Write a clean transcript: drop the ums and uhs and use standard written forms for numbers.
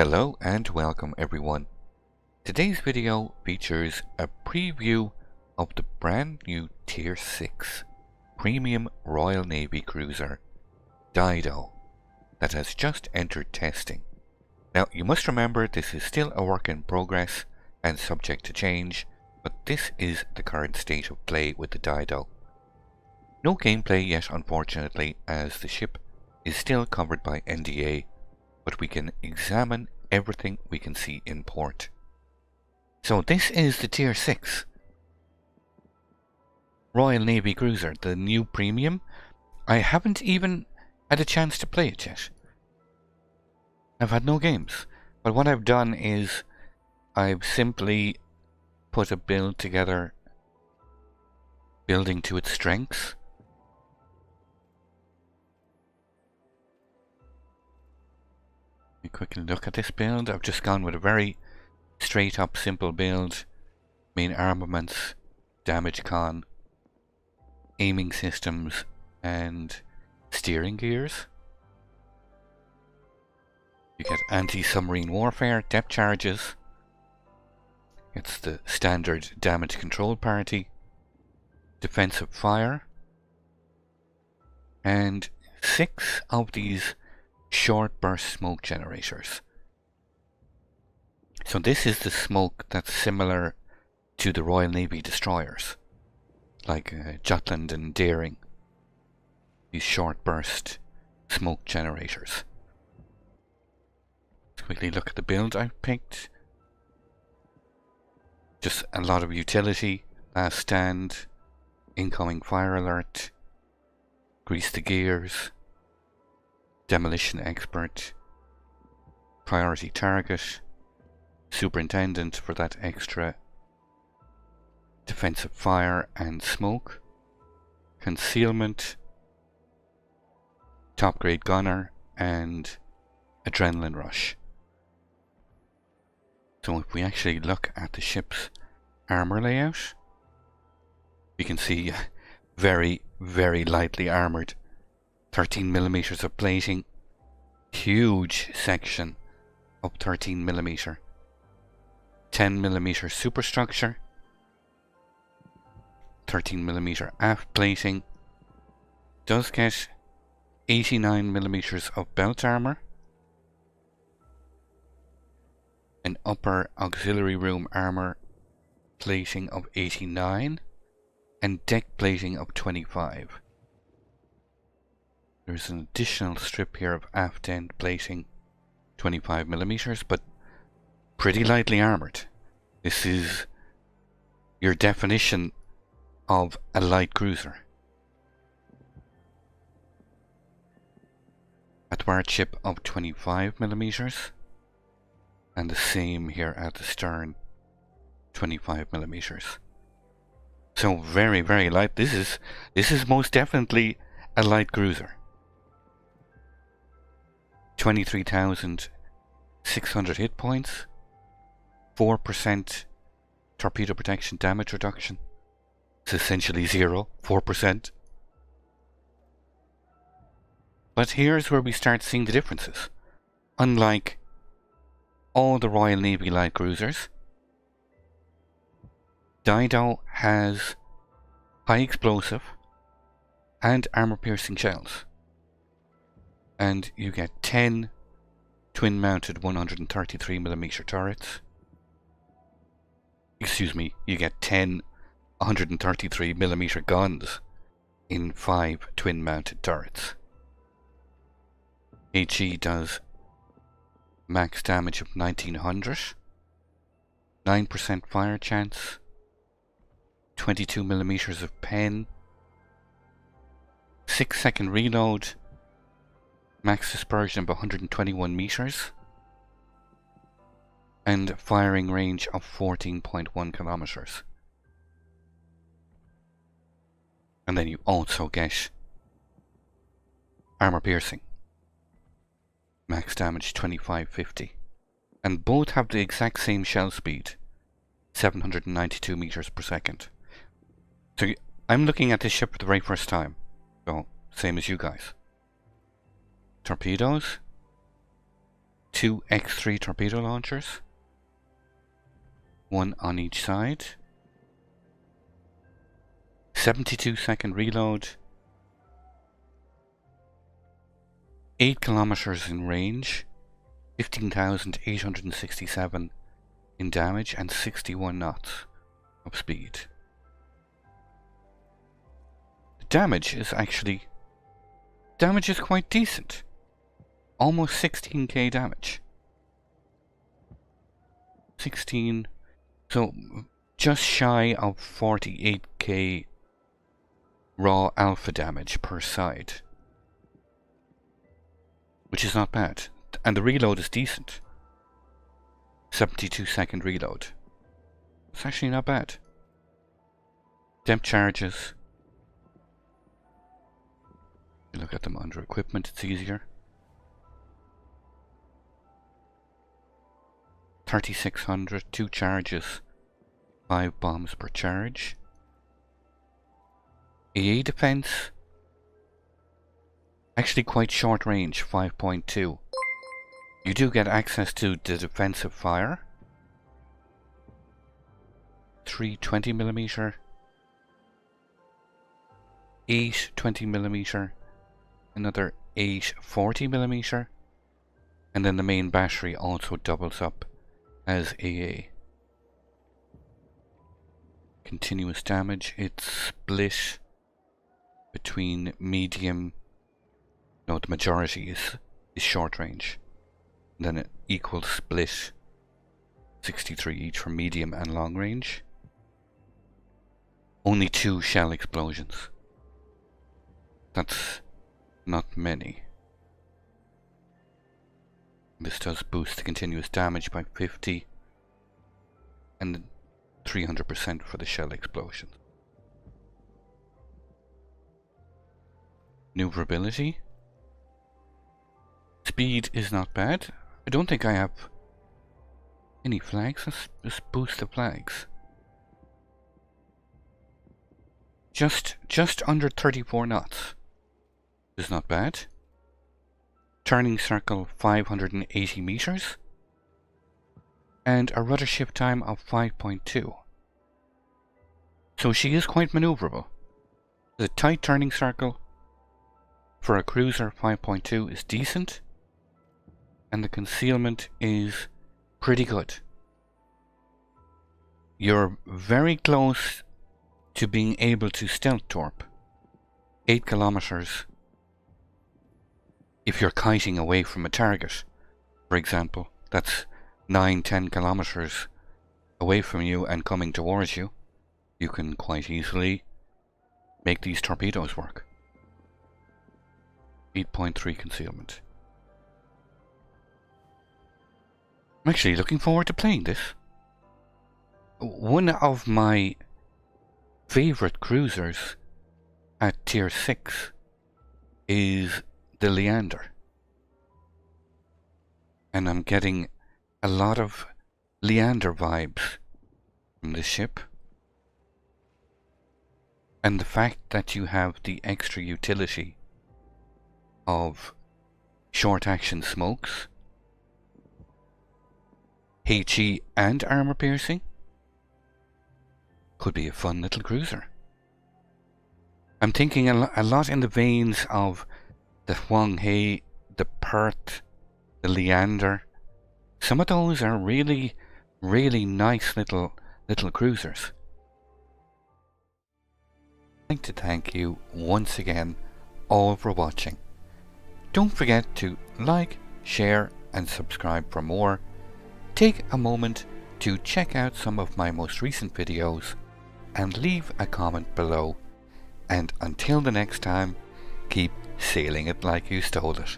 Hello and welcome everyone. Today's video features a preview of the brand new Tier 6 Premium Royal Navy cruiser Dido that has just entered testing. Now you must remember this is still a work in progress and subject to change, but this is the current state of play with the Dido. No gameplay yet unfortunately, as the ship is still covered by NDA, but we can examine everything we can see in port. So this is the Tier 6 Royal Navy cruiser, the new premium. I haven't even had a chance to play it yet. I've had no games, but what I've done is I've simply put a build together, building to its strengths. Quickly look at this build. I've just gone with a very straight up simple build. Main armaments, damage con, aiming systems and steering gears. You get anti-submarine warfare, depth charges. It's the standard damage control parity, defensive fire, and 6 of these short burst smoke generators. So this is the smoke that's similar to the Royal Navy destroyers, like Jutland and Daring. These short burst smoke generators. Let's quickly look at the build I've picked. Just a lot of utility, last stand, incoming fire alert, grease the gears, demolition expert, priority target, superintendent for that extra defensive fire and smoke, concealment, top grade gunner, and adrenaline rush. So if we actually look at the ship's armor layout, you can see very lightly armored. 13mm of plating, huge section of 13mm, 10mm superstructure, 13mm aft plating, does get 89mm of belt armor, an upper auxiliary room armor plating of 89, and deck plating of 25. There's an additional strip here of aft end plating, 25mm, but pretty lightly armoured. This is your definition of a light cruiser. Athwart ship of 25mm, and the same here at the stern, 25mm. So very light. This is most definitely a light cruiser. 23,600 hit points, 4% torpedo protection damage reduction. It's essentially 0, 4%. But here's where we start seeing the differences. Unlike all the Royal Navy light cruisers, Dido has high explosive and armor piercing shells. And you get 10 twin-mounted 133mm turrets. Excuse me, you get 10 133mm guns in 5 twin-mounted turrets. HE does max damage of 1900, 9% fire chance, 22mm of pen, 6-second reload, max dispersion of 121 meters, and firing range of 14.1 kilometers. And then you also get armor piercing, max damage 2550, and both have the exact same shell speed, 792 meters per second. So I'm looking at this ship for the very first time, so same as you guys. Torpedoes, 2 X3 torpedo launchers, 1 on each side, 72-second reload, 8 kilometers in range, 15,867 in damage, and 61 knots of speed. The damage is quite decent. Almost 16k damage. 16, so just shy of 48k raw alpha damage per side, which is not bad. And the reload is decent. 72-second reload. It's actually not bad. Depth charges. You look at them under equipment, it's easier. 3600, 2 charges, 5 bombs per charge. AA defense, actually quite short range, 5.2. You do get access to the defensive fire. 3 20mm, 8 20mm, another 8 40mm, and then the main battery also doubles up as AA. Continuous damage, it's split between medium, no, the majority is short range. And then an equal split, 63 each for medium and long range. Only 2 shell explosions. That's not many. This does boost the continuous damage by 50 and 300% for the shell explosions. Maneuverability. Speed is not bad. I don't think I have any flags. Let's just boost the flags. Just under 34 knots. Is not bad. Turning circle 580 meters. And a rudder shift time of 5.2. So she is quite maneuverable. The tight turning circle for a cruiser 5.2 is decent. And the concealment is pretty good. You're very close to being able to stealth torp 8 kilometers if you're kiting away from a target, for example. That's 9-10 kilometers away from you and coming towards you. You can quite easily make these torpedoes work. 8.3 concealment. I'm actually looking forward to playing this. One of my favorite cruisers at Tier 6 is the Leander. And I'm getting a lot of Leander vibes from this ship. And the fact that you have the extra utility of short action smokes, HE and armor piercing could be a fun little cruiser. I'm thinking a lot in the veins of the Huang He, the Perth, the Leander. Some of those are really, really nice little cruisers. I'd like to thank you once again all for watching. Don't forget to like, share and subscribe for more. Take a moment to check out some of my most recent videos and leave a comment below. And until the next time, keep sailing it like you stole it.